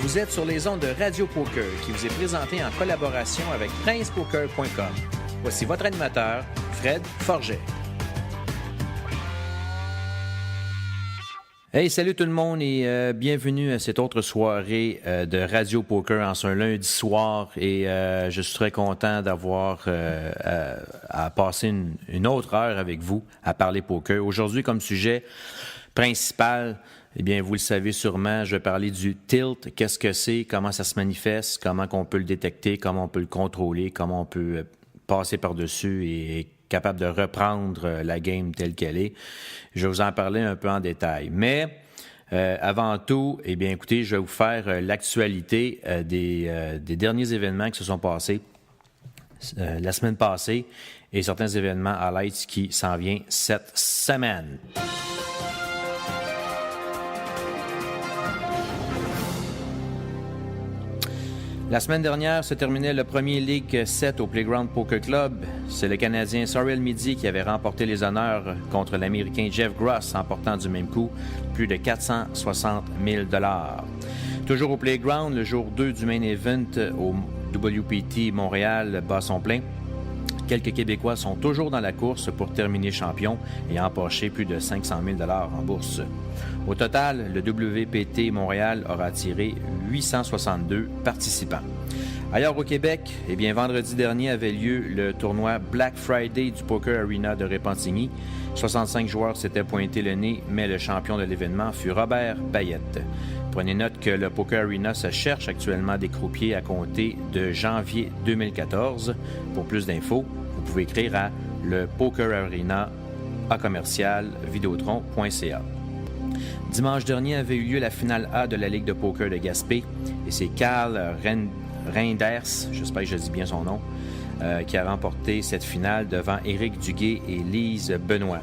Vous êtes sur les ondes de Radio Poker qui vous est présenté en collaboration avec PrincePoker.com. Voici votre animateur, Fred Forget. Hey, salut tout le monde et bienvenue à cette autre soirée de Radio Poker en ce lundi soir. Et je suis très content d'avoir à passer une autre heure avec vous à parler poker. Aujourd'hui, comme sujet principal, eh bien, vous le savez sûrement, je vais parler du tilt. Qu'est-ce que c'est? Comment ça se manifeste? Comment on peut le détecter? Comment on peut le contrôler? Comment on peut passer par-dessus et être capable de reprendre la game telle qu'elle est? Je vais vous en parler un peu en détail. Mais avant tout, eh bien, écoutez, je vais vous faire l'actualité des derniers événements qui se sont passés la semaine passée et certains événements highlights qui s'en viennent cette semaine. La semaine dernière se terminait le premier League 7 au Playground Poker Club. C'est le Canadien Sorel Midi qui avait remporté les honneurs contre l'Américain Jeff Gross, emportant du même coup plus de 460 000 $. Toujours au Playground, le jour 2 du main event au WPT Montréal Basson-Plein. Quelques Québécois sont toujours dans la course pour terminer champion et empocher plus de 500 000 $ en bourse. Au total, le WPT Montréal aura attiré 862 participants. Ailleurs au Québec, eh bien, vendredi dernier avait lieu le tournoi Black Friday du Poker Arena de Repentigny. 65 joueurs s'étaient pointés le nez, mais le champion de l'événement fut Robert Payette. Prenez note que le Poker Arena se cherche actuellement des croupiers à compter de janvier 2014. Pour plus d'infos, vous pouvez écrire à le Poker Arena @videotron.ca. Dimanche dernier avait eu lieu la finale A de la Ligue de poker de Gaspé et c'est Carl Reinders, j'espère que je dis bien son nom, qui a remporté cette finale devant Éric Duguay et Lise Benoît.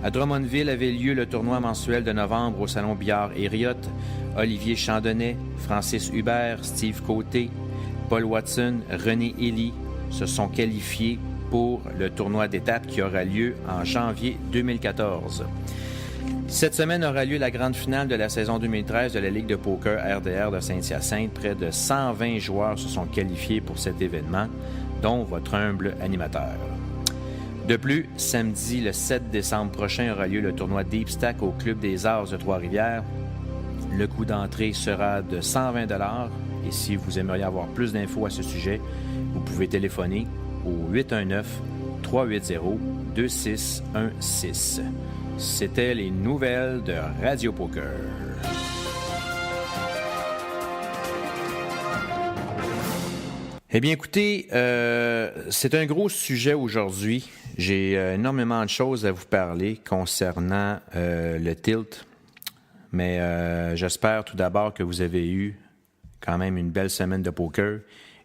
À Drummondville avait lieu le tournoi mensuel de novembre au Salon Billard Hériot. Olivier Chandonnet, Francis Hubert, Steve Côté, Paul Watson, René Élie se sont qualifiés pour le tournoi d'étape qui aura lieu en janvier 2014. Cette semaine aura lieu la grande finale de la saison 2013 de la Ligue de poker RDR de Saint-Hyacinthe. Près de 120 joueurs se sont qualifiés pour cet événement, dont votre humble animateur. De plus, samedi le 7 décembre prochain aura lieu le tournoi Deep Stack au Club des Arts de Trois-Rivières. Le coût d'entrée sera de 120 $ et si vous aimeriez avoir plus d'infos à ce sujet, vous pouvez téléphoner au 819-380-2616. C'était les nouvelles de Radio Poker. Eh bien, écoutez, c'est un gros sujet aujourd'hui. J'ai énormément de choses à vous parler concernant le tilt. Mais j'espère tout d'abord que vous avez eu quand même une belle semaine de poker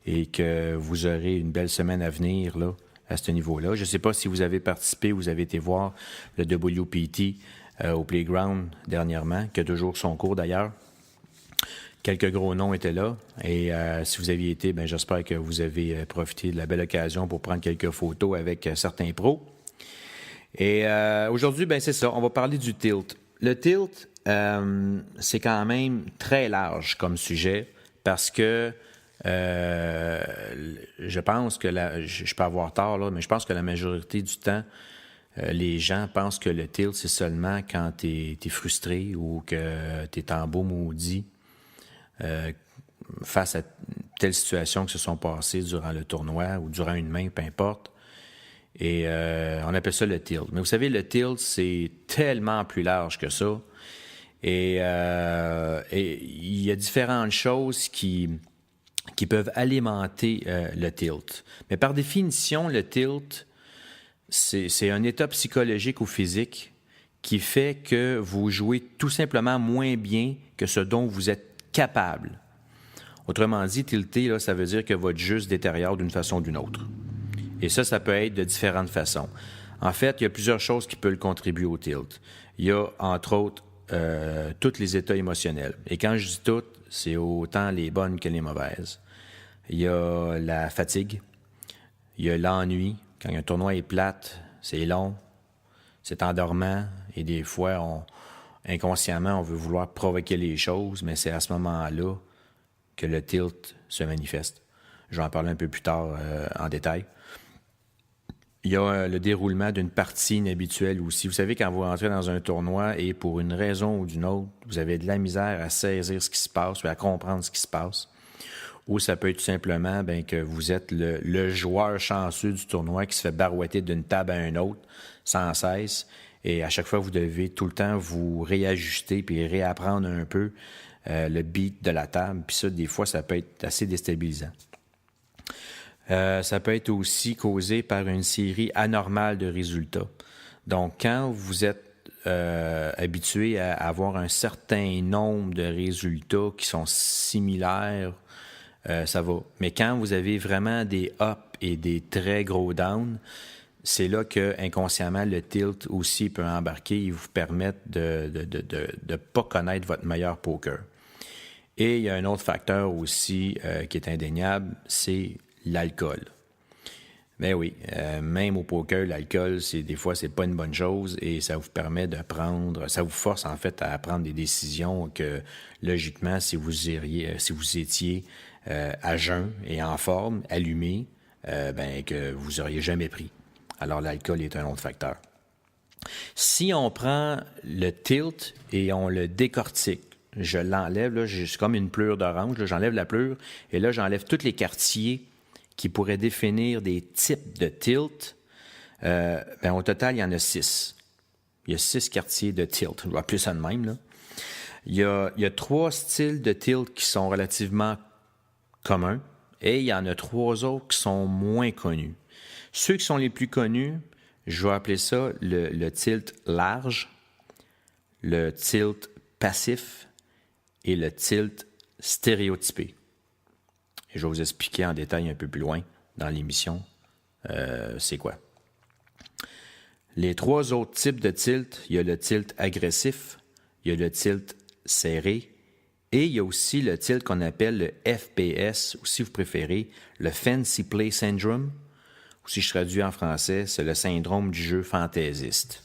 et que vous aurez une belle semaine à venir là, à ce niveau-là. Je ne sais pas si vous avez participé, vous avez été voir le WPT au Playground dernièrement, qui a toujours son cours d'ailleurs. Quelques gros noms étaient là et si vous aviez été, j'espère que vous avez profité de la belle occasion pour prendre quelques photos avec certains pros. Et aujourd'hui, c'est ça, on va parler du tilt. Le tilt, c'est quand même très large comme sujet parce que je pense que je peux avoir tort, là, mais je pense que la majorité du temps, les gens pensent que le tilt, c'est seulement quand tu es frustré ou que tu es en beau maudit face à telle situation que se sont passées durant le tournoi ou durant une main, peu importe. Et on appelle ça le tilt. Mais vous savez, le tilt, c'est tellement plus large que ça. Et il y a différentes choses qui peuvent alimenter le tilt. Mais par définition, le tilt, c'est un état psychologique ou physique qui fait que vous jouez tout simplement moins bien que ce dont vous êtes capable. Autrement dit, tilter, là, ça veut dire que votre jeu se détériore d'une façon ou d'une autre. Et ça peut être de différentes façons. En fait, il y a plusieurs choses qui peuvent contribuer au tilt. Il y a, entre autres, tous les états émotionnels. Et quand je dis toutes, c'est autant les bonnes que les mauvaises. Il y a la fatigue, il y a l'ennui. Quand un tournoi est plate, c'est long, c'est endormant, et des fois, inconsciemment, on veut vouloir provoquer les choses, mais c'est à ce moment-là que le tilt se manifeste. Je vais en parler un peu plus tard en détail. Il y a le déroulement d'une partie inhabituelle aussi. Vous savez, quand vous rentrez dans un tournoi et pour une raison ou d'une autre, vous avez de la misère à saisir ce qui se passe ou à comprendre ce qui se passe. Ou ça peut être tout simplement que vous êtes le joueur chanceux du tournoi qui se fait barouetter d'une table à une autre sans cesse. Et à chaque fois, vous devez tout le temps vous réajuster puis réapprendre un peu le beat de la table. Puis ça, des fois, ça peut être assez déstabilisant. Ça peut être aussi causé par une série anormale de résultats. Donc, quand vous êtes habitué à avoir un certain nombre de résultats qui sont similaires, ça va. Mais quand vous avez vraiment des ups et des très gros downs, c'est là que inconsciemment le tilt aussi peut embarquer et vous permettre de ne pas connaître votre meilleur poker. Et il y a un autre facteur aussi qui est indéniable, c'est l'alcool. Mais oui, même au poker, l'alcool, des fois, c'est pas une bonne chose et ça vous permet ça vous force en fait à prendre des décisions que, logiquement, si vous étiez à jeun et en forme, allumé, que vous n'auriez jamais pris. Alors, l'alcool est un autre facteur. Si on prend le tilt et on le décortique, je l'enlève, là, c'est comme une pleure d'orange, là, j'enlève la pleure et là, j'enlève tous les quartiers qui pourraient définir des types de tilt. Au total, il y en a 6. Il y a 6 quartiers de tilt. Je vais appeler ça de même, là. Il y a 3 styles de tilt qui sont relativement communs et il y en a 3 autres qui sont moins connus. Ceux qui sont les plus connus, je vais appeler ça le tilt large, le tilt passif et le tilt stéréotypé. Et je vais vous expliquer en détail un peu plus loin dans l'émission c'est quoi. Les 3 autres types de tilt, il y a le tilt agressif, il y a le tilt serré et il y a aussi le tilt qu'on appelle le FPS, ou si vous préférez, le Fancy Play Syndrome, ou si je traduis en français, c'est le syndrome du jeu fantaisiste.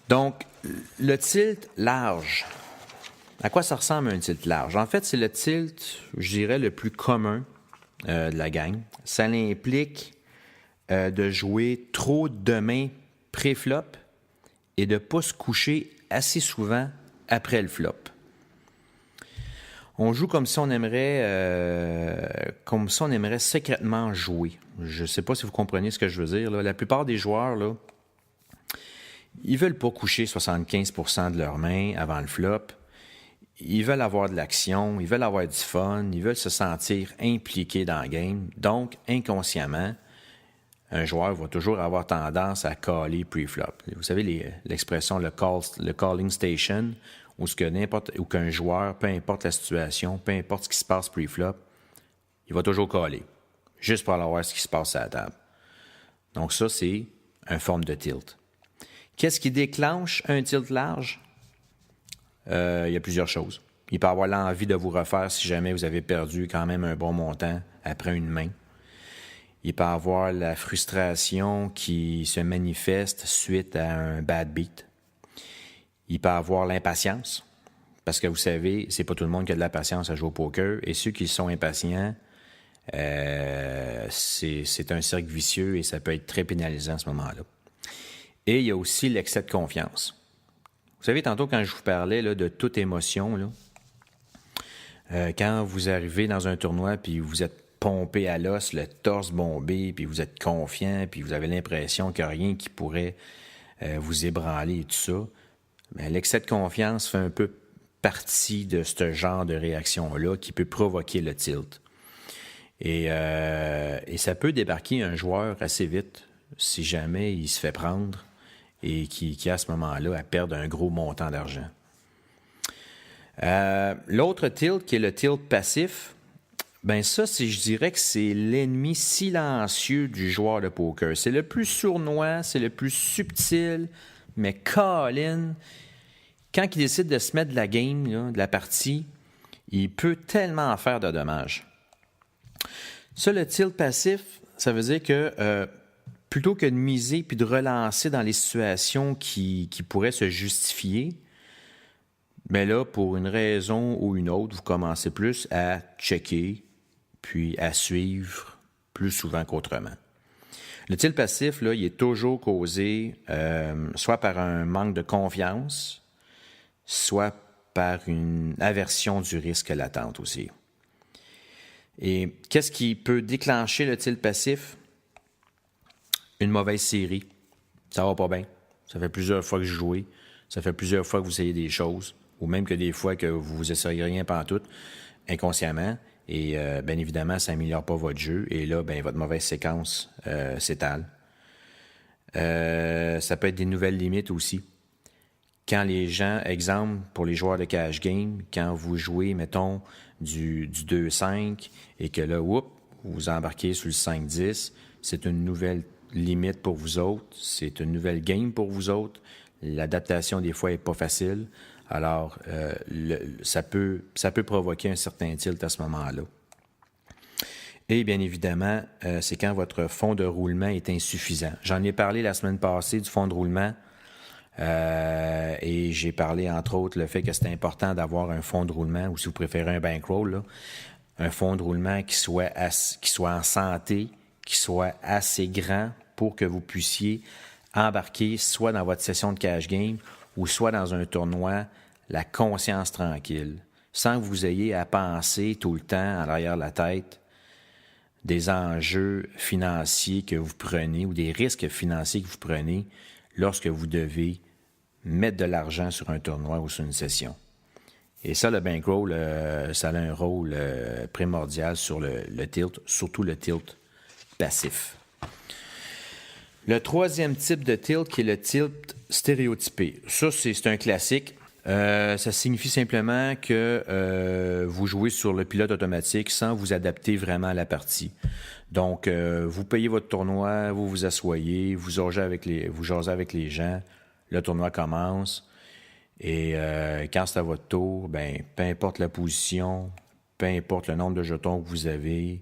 Donc, le tilt large. À quoi ça ressemble un tilt large? En fait, c'est le tilt, je dirais, le plus commun de la gang. Ça implique de jouer trop de mains pré-flop et de ne pas se coucher assez souvent après le flop. On joue comme si on aimerait secrètement jouer. Je ne sais pas si vous comprenez ce que je veux dire, là. La plupart des joueurs, là, ils veulent pas coucher 75% de leurs mains avant le flop. Ils veulent avoir de l'action, ils veulent avoir du fun, ils veulent se sentir impliqués dans le game. Donc, inconsciemment, un joueur va toujours avoir tendance à caller pre-flop. Vous savez, l'expression le calling station, où qu'un joueur, peu importe la situation, peu importe ce qui se passe pre-flop, il va toujours caller, juste pour aller voir ce qui se passe à la table. Donc ça, c'est une forme de tilt. Qu'est-ce qui déclenche un tilt large? Il y a plusieurs choses. Il peut avoir l'envie de vous refaire si jamais vous avez perdu quand même un bon montant après une main. Il peut avoir la frustration qui se manifeste suite à un bad beat. Il peut avoir l'impatience, parce que vous savez, c'est pas tout le monde qui a de la patience à jouer au poker, et ceux qui sont impatients, c'est un cercle vicieux et ça peut être très pénalisant à ce moment-là. Et il y a aussi l'excès de confiance. Vous savez, tantôt, quand je vous parlais là, de toute émotion, là, quand vous arrivez dans un tournoi puis vous êtes pompé à l'os, le torse bombé, puis vous êtes confiant, puis vous avez l'impression qu'il n'y a rien qui pourrait vous ébranler et tout ça, bien, l'excès de confiance fait un peu partie de ce genre de réaction-là qui peut provoquer le tilt. Et ça peut débarquer un joueur assez vite si jamais il se fait prendre et qui à ce moment-là, à perdre un gros montant d'argent. L'autre tilt, qui est le tilt passif, ben ça, je dirais que c'est l'ennemi silencieux du joueur de poker. C'est le plus sournois, c'est le plus subtil, mais Colin, quand il décide de se mettre de la game, là, de la partie, il peut tellement en faire de dommages. Ça, le tilt passif, ça veut dire que plutôt que de miser puis de relancer dans les situations qui pourraient se justifier, Mais là, pour une raison ou une autre, vous commencez plus à checker, puis à suivre plus souvent qu'autrement. Le tilt passif, là, il est toujours causé soit par un manque de confiance, soit par une aversion du risque latente aussi. Et qu'est-ce qui peut déclencher le tilt passif? Une mauvaise série. Ça va pas bien. Ça fait plusieurs fois que je joue. Ça fait plusieurs fois que vous essayez des choses. Ou même que des fois que vous essayez rien pantoute, inconsciemment. Et bien évidemment, ça n'améliore pas votre jeu. Et là, ben, votre mauvaise séquence s'étale. Ça peut être des nouvelles limites aussi. Quand les gens, exemple, pour les joueurs de cash game, quand vous jouez, mettons, du 2-5 et que là, vous embarquez sur le 5-10, c'est une nouvelle limite pour vous autres, c'est une nouvelle game pour vous autres. L'adaptation, des fois, n'est pas facile. Alors, ça peut provoquer un certain tilt à ce moment-là. Et bien évidemment, c'est quand votre fond de roulement est insuffisant. J'en ai parlé la semaine passée du fond de roulement et j'ai parlé, entre autres, le fait que c'est important d'avoir un fond de roulement, ou si vous préférez un bankroll, là, un fond de roulement qui soit en santé, qui soit assez grand pour que vous puissiez embarquer soit dans votre session de cash game ou soit dans un tournoi, la conscience tranquille, sans que vous ayez à penser tout le temps à l'arrière de la tête des enjeux financiers que vous prenez ou des risques financiers que vous prenez lorsque vous devez mettre de l'argent sur un tournoi ou sur une session. Et ça, le bankroll, ça a un rôle primordial sur le tilt, surtout le tilt passif. Le troisième type de tilt, qui est le tilt stéréotypé. Ça, c'est un classique. Ça signifie simplement que vous jouez sur le pilote automatique sans vous adapter vraiment à la partie. Donc, vous payez votre tournoi, vous vous asseyez, vous jasez avec les gens, le tournoi commence. Et quand c'est à votre tour, ben, peu importe la position, peu importe le nombre de jetons que vous avez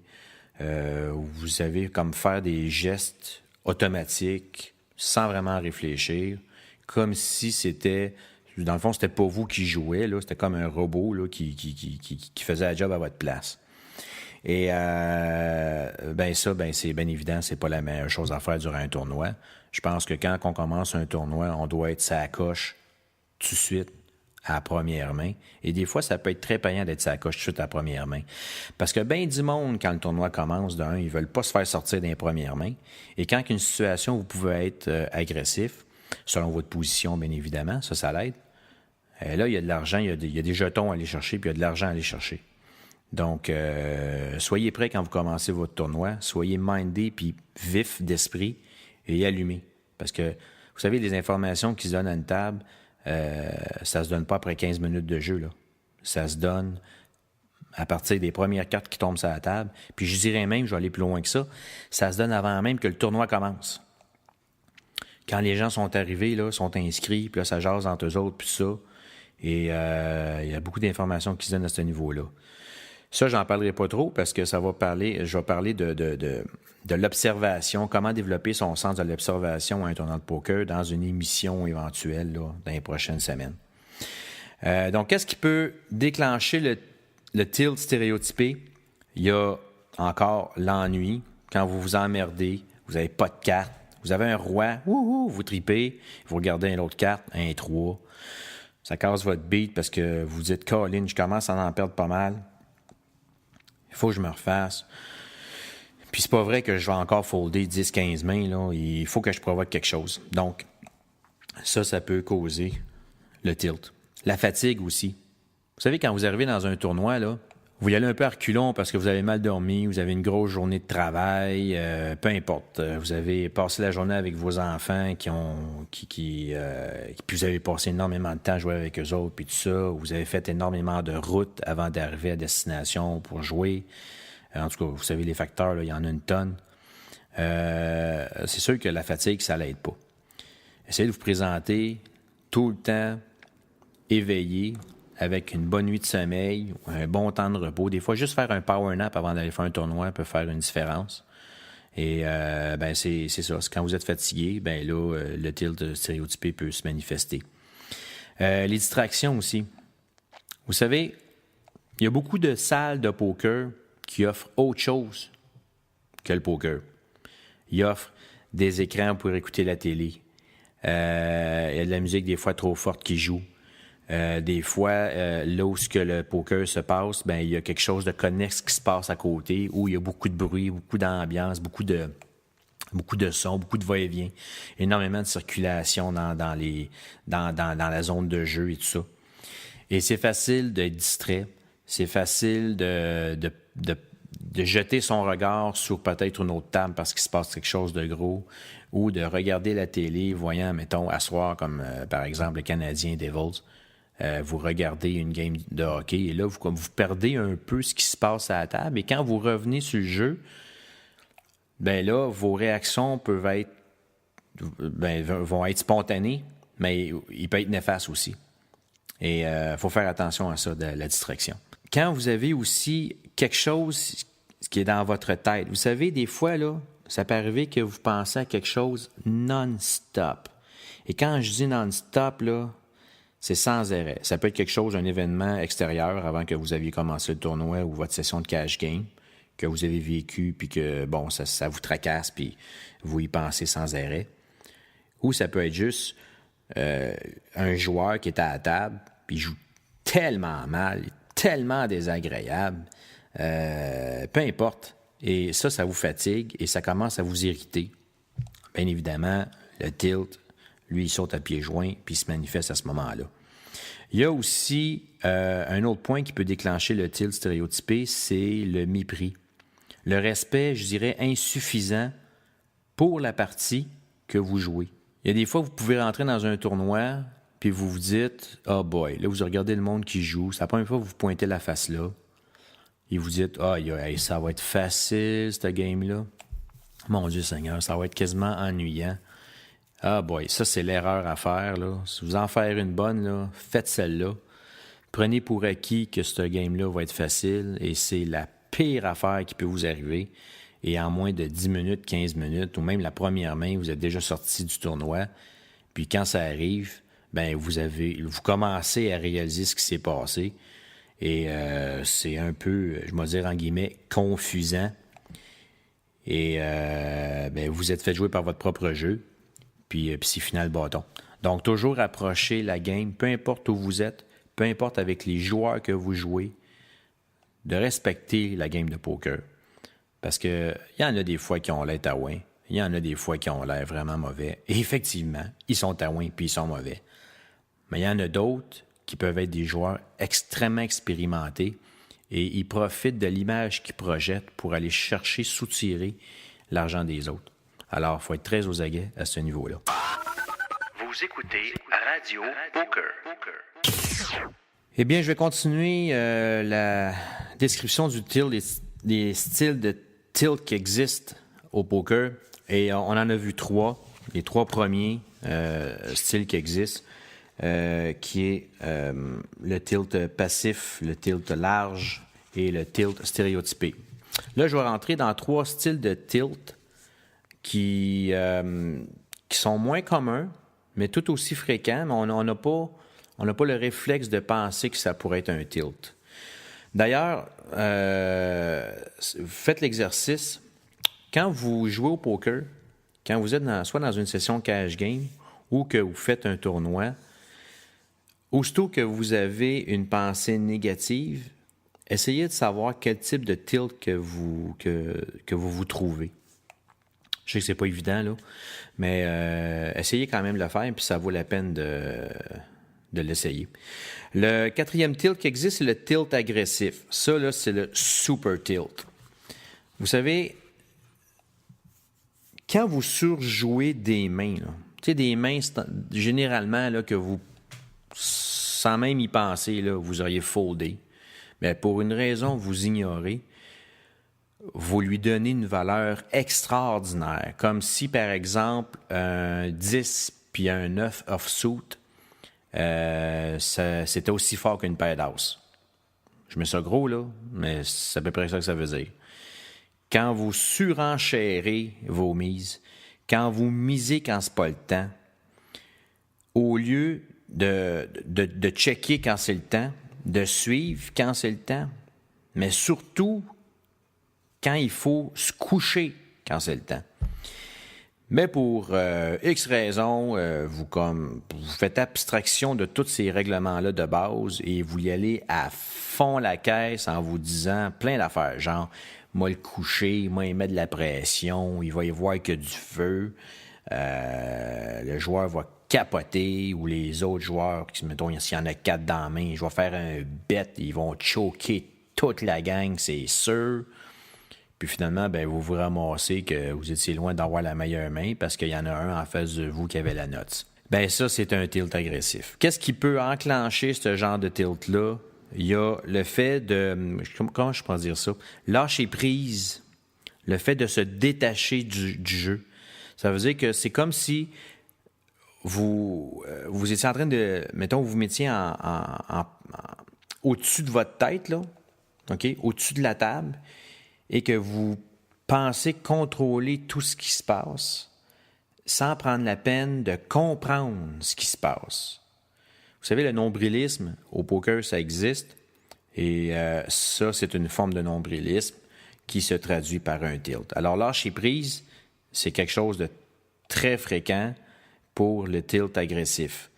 comme faire des gestes automatiques sans vraiment réfléchir, comme si c'était, dans le fond, c'était pas vous qui jouez, là, c'était comme un robot là, qui faisait la job à votre place. Et c'est bien évident, c'est pas la meilleure chose à faire durant un tournoi. Je pense que quand on commence un tournoi, on doit être sa coche tout de suite à la première main. Et des fois, ça peut être très payant d'être sa coche tout de suite à la première main. Parce que bien du monde, quand le tournoi commence, ils veulent pas se faire sortir des premières mains. Et quand une situation, vous pouvez être agressif, selon votre position, bien évidemment, ça l'aide. Et là, il y a de l'argent, il y a des jetons à aller chercher, puis il y a de l'argent à aller chercher. Donc, soyez prêts quand vous commencez votre tournoi, soyez mindé puis vif d'esprit et allumé. Parce que, vous savez, les informations qui se donnent à une table, ça se donne pas après 15 minutes de jeu, là. Ça se donne à partir des premières cartes qui tombent sur la table. Puis je dirais même, je vais aller plus loin que ça, ça se donne avant même que le tournoi commence. Quand les gens sont arrivés, là, sont inscrits, puis là, ça jase entre eux autres, puis ça. Et il y a beaucoup d'informations qui se donnent à ce niveau-là. Ça, j'en parlerai pas trop parce que je vais parler de l'observation, comment développer son sens de l'observation à un tournoi de poker dans une émission éventuelle là, dans les prochaines semaines. Donc, qu'est-ce qui peut déclencher le tilt stéréotypé? Il y a encore l'ennui. Quand vous vous emmerdez, vous n'avez pas de carte, vous avez un roi, vous tripez, vous regardez une autre carte, un 3. Ça casse votre beat parce que vous dites « Colin, je commence à en perdre pas mal. Il faut que je me refasse. » Puis c'est pas vrai que je vais encore folder 10-15 mains. Là. Il faut que je provoque quelque chose. Donc, ça peut causer le tilt. La fatigue aussi. Vous savez, quand vous arrivez dans un tournoi, là, vous y allez un peu à reculons parce que vous avez mal dormi, vous avez une grosse journée de travail, peu importe. Vous avez passé la journée avec vos enfants puis vous avez passé énormément de temps à jouer avec eux autres, puis tout ça. Vous avez fait énormément de routes avant d'arriver à destination pour jouer. En tout cas, vous savez, les facteurs, là, il y en a une tonne. C'est sûr que la fatigue, ça l'aide pas. Essayez de vous présenter tout le temps éveillé, avec une bonne nuit de sommeil, un bon temps de repos. Des fois, juste faire un power nap avant d'aller faire un tournoi peut faire une différence. Et c'est ça. C'est quand vous êtes fatigué, là, le tilt stéréotypé peut se manifester. Les distractions aussi. Vous savez, il y a beaucoup de salles de poker qui offrent autre chose que le poker. Ils offrent des écrans pour écouter la télé. Il y a de la musique des fois trop forte qui joue. Des fois, là où le poker se passe, ben, il y a quelque chose de connexe qui se passe à côté, où il y a beaucoup de bruit, beaucoup d'ambiance, beaucoup de son, beaucoup de va-et-vient, énormément de circulation dans la zone de jeu et tout ça. Et c'est facile d'être distrait, c'est facile de jeter son regard sur peut-être une autre table parce qu'il se passe quelque chose de gros, ou de regarder la télé, voyant, mettons, à soir, comme par exemple le Canadien Devils. Vous regardez une game de hockey et là, vous perdez un peu ce qui se passe à la table. Et quand vous revenez sur le jeu, ben là, vos réactions vont être spontanées, mais ils peuvent être néfastes aussi. Et il faut faire attention à ça, de la distraction. Quand vous avez aussi quelque chose qui est dans votre tête, vous savez, des fois, là, ça peut arriver que vous pensez à quelque chose non-stop. Et quand je dis non-stop, là, c'est sans arrêt. Ça peut être quelque chose, un événement extérieur avant que vous aviez commencé le tournoi ou votre session de cash game que vous avez vécu, puis que, bon, ça vous tracasse, puis vous y pensez sans arrêt. Ou ça peut être juste un joueur qui est à la table, puis il joue tellement mal, tellement désagréable, peu importe. Et ça vous fatigue et ça commence à vous irriter. Bien évidemment, le tilt, lui, il saute à pieds joints, puis il se manifeste à ce moment-là. Il y a aussi un autre point qui peut déclencher le tilt stéréotypé, c'est le mépris. Le respect, je dirais, insuffisant pour la partie que vous jouez. Il y a des fois, vous pouvez rentrer dans un tournoi, puis vous vous dites « Oh boy », là, vous regardez le monde qui joue, c'est la première fois que vous vous pointez la face là, et vous dites « Ah, ça va être facile, cette game-là. Mon Dieu Seigneur, ça va être quasiment ennuyant. » Ah boy, ça c'est l'erreur à faire, là. Si vous en faites une bonne, là, faites celle-là. Prenez pour acquis que ce game-là va être facile et c'est la pire affaire qui peut vous arriver. Et en moins de 10 minutes, 15 minutes, ou même la première main, vous êtes déjà sorti du tournoi. Puis quand ça arrive, ben vous commencez à réaliser ce qui s'est passé. Et c'est un peu, je vais dire en guillemets, confusant. Et ben, vous êtes fait jouer par votre propre jeu. Puis c'est final bâton. Donc, toujours approcher la game, peu importe où vous êtes, peu importe avec les joueurs que vous jouez, de respecter la game de poker. Parce que il y en a des fois qui ont l'air taouins, il y en a des fois qui ont l'air vraiment mauvais. Et effectivement, ils sont taouins puis ils sont mauvais. Mais il y en a d'autres qui peuvent être des joueurs extrêmement expérimentés et ils profitent de l'image qu'ils projettent pour aller chercher, soutirer l'argent des autres. Alors, il faut être très aux aguets à ce niveau-là. Vous écoutez Radio Poker. Eh bien, je vais continuer la description du tilt, des styles de tilt qui existent au poker. Et on en a vu 3. Les 3 premiers styles qui existent, qui est le tilt passif, le tilt large et le tilt stéréotypé. Là, je vais rentrer dans 3 styles de tilt qui sont moins communs, mais tout aussi fréquents, mais on n'a pas le réflexe de penser que ça pourrait être un tilt. D'ailleurs, faites l'exercice. Quand vous jouez au poker, quand vous êtes soit dans une session cash game ou que vous faites un tournoi, aussitôt que vous avez une pensée négative, essayez de savoir quel type de tilt que vous trouvez. Je sais que c'est pas évident, là, mais essayez quand même de le faire, puis ça vaut la peine de l'essayer. Le 4e tilt qui existe, c'est le tilt agressif. Ça, là, c'est le super tilt. Vous savez, quand vous surjouez des mains, tu sais, des mains, généralement, là, que vous, sans même y penser, là, vous auriez foldé, mais pour une raison, vous ignorez, vous lui donnez une valeur extraordinaire. Comme si, par exemple, un 10 puis un 9 offsuit, c'était aussi fort qu'une paire d'as. Je mets ça gros, là, mais c'est à peu près ça que ça veut dire. Quand vous surenchérez vos mises, quand vous misez quand c'est pas le temps, au lieu de checker quand c'est le temps, de suivre quand c'est le temps, mais surtout quand il faut se coucher quand c'est le temps. Mais pour X raisons, vous faites abstraction de tous ces règlements-là de base et vous y allez à fond la caisse en vous disant plein d'affaires, genre, moi le coucher, moi il met de la pression, il va y voir que du feu, le joueur va capoter ou les autres joueurs, mettons, s'il y en a 4 dans la main, je vais faire un bet, ils vont choquer toute la gang, c'est sûr. Puis finalement, ben, vous vous ramassez que vous étiez loin d'avoir la meilleure main parce qu'il y en a un en face de vous qui avait la note. Ben ça, c'est un tilt agressif. Qu'est-ce qui peut enclencher ce genre de tilt-là? Il y a le fait de... Comment je peux dire ça? Lâcher prise. Le fait de se détacher du jeu. Ça veut dire que c'est comme si vous étiez en train de... Mettons, vous mettiez au-dessus de votre tête, là, OK? Au-dessus de la table, et que vous pensez contrôler tout ce qui se passe sans prendre la peine de comprendre ce qui se passe. Vous savez, le nombrilisme, au poker, ça existe, et ça, c'est une forme de nombrilisme qui se traduit par un tilt. Alors, lâcher prise, c'est quelque chose de très fréquent pour le tilt agressif.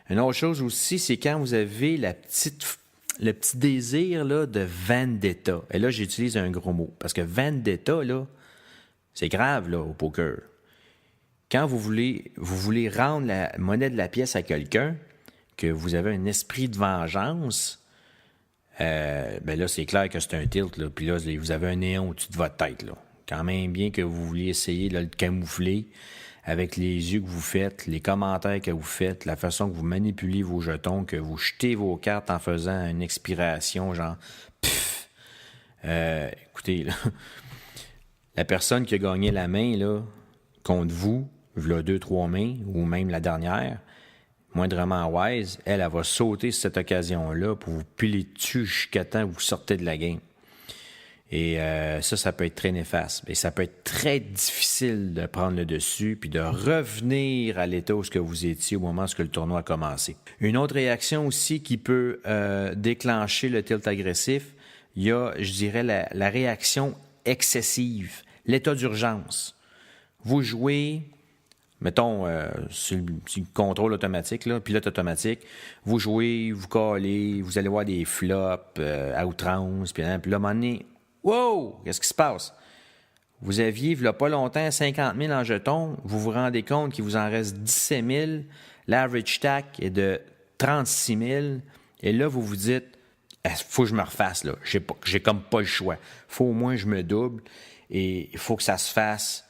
Une autre chose aussi, c'est quand vous avez le petit désir là, de vendetta. Et là, j'utilise un gros mot. Parce que vendetta, là, c'est grave là, au poker. Quand vous voulez rendre la monnaie de la pièce à quelqu'un, que vous avez un esprit de vengeance, ben là, c'est clair que c'est un tilt. Là. Puis là, vous avez un néon au-dessus de votre tête. Là. Quand même bien que vous vouliez essayer là, de le camoufler avec les yeux que vous faites, les commentaires que vous faites, la façon que vous manipulez vos jetons, que vous jetez vos cartes en faisant une expiration, genre pff. Écoutez, là, la personne qui a gagné la main là, contre vous, v'là 2-3 mains, ou même la dernière, moindrement wise, elle va sauter sur cette occasion-là pour vous piler dessus jusqu'à temps que vous sortez de la game. Et ça peut être très néfaste. Et ça peut être très difficile de prendre le dessus puis de revenir à l'état où vous étiez au moment où le tournoi a commencé. Une autre réaction aussi qui peut déclencher le tilt agressif, il y a, je dirais, la réaction excessive, l'état d'urgence. Vous jouez, mettons, sur le contrôle automatique, là, pilote automatique, vous jouez, vous collez, vous allez voir des flops à outrance, puis là, à un moment donné, wow! Qu'est-ce qui se passe? Vous aviez, il n'y a pas longtemps, 50 000 en jetons. Vous vous rendez compte qu'il vous en reste 17 000. L'average stack est de 36 000. Et là, vous vous dites, il faut que je me refasse. Là. J'ai comme pas le choix. Il faut au moins que je me double. Et il faut que ça se fasse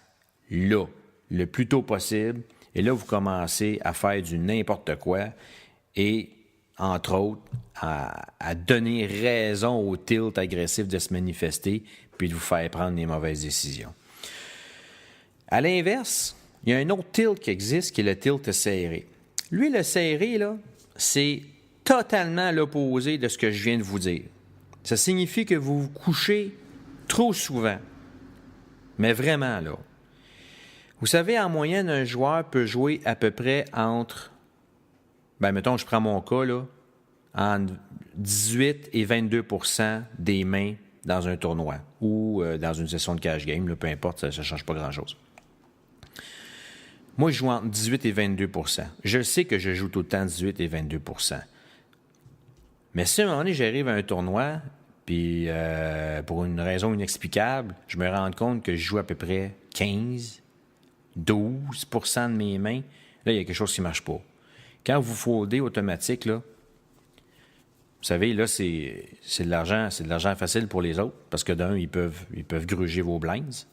là, le plus tôt possible. Et là, vous commencez à faire du n'importe quoi. Et entre autres, à donner raison au tilt agressif de se manifester puis de vous faire prendre des mauvaises décisions. À l'inverse, il y a un autre tilt qui existe qui est le tilt serré. Lui, le serré, là, c'est totalement l'opposé de ce que je viens de vous dire. Ça signifie que vous vous couchez trop souvent. Mais vraiment, là. Vous savez, en moyenne, un joueur peut jouer à peu près entre... mettons, je prends mon cas, là, entre 18 et 22% des mains dans un tournoi ou dans une session de cash game, là, peu importe, ça ne change pas grand-chose. Moi, je joue entre 18 et 22%. Je sais que je joue tout le temps 18 et 22%. Mais si à un moment donné, j'arrive à un tournoi, puis pour une raison inexplicable, je me rends compte que je joue à peu près 15, 12% de mes mains, là, il y a quelque chose qui ne marche pas. Quand vous foldez automatique, là, vous savez, là, c'est de l'argent facile pour les autres, parce que d'un, ils peuvent gruger vos blinds.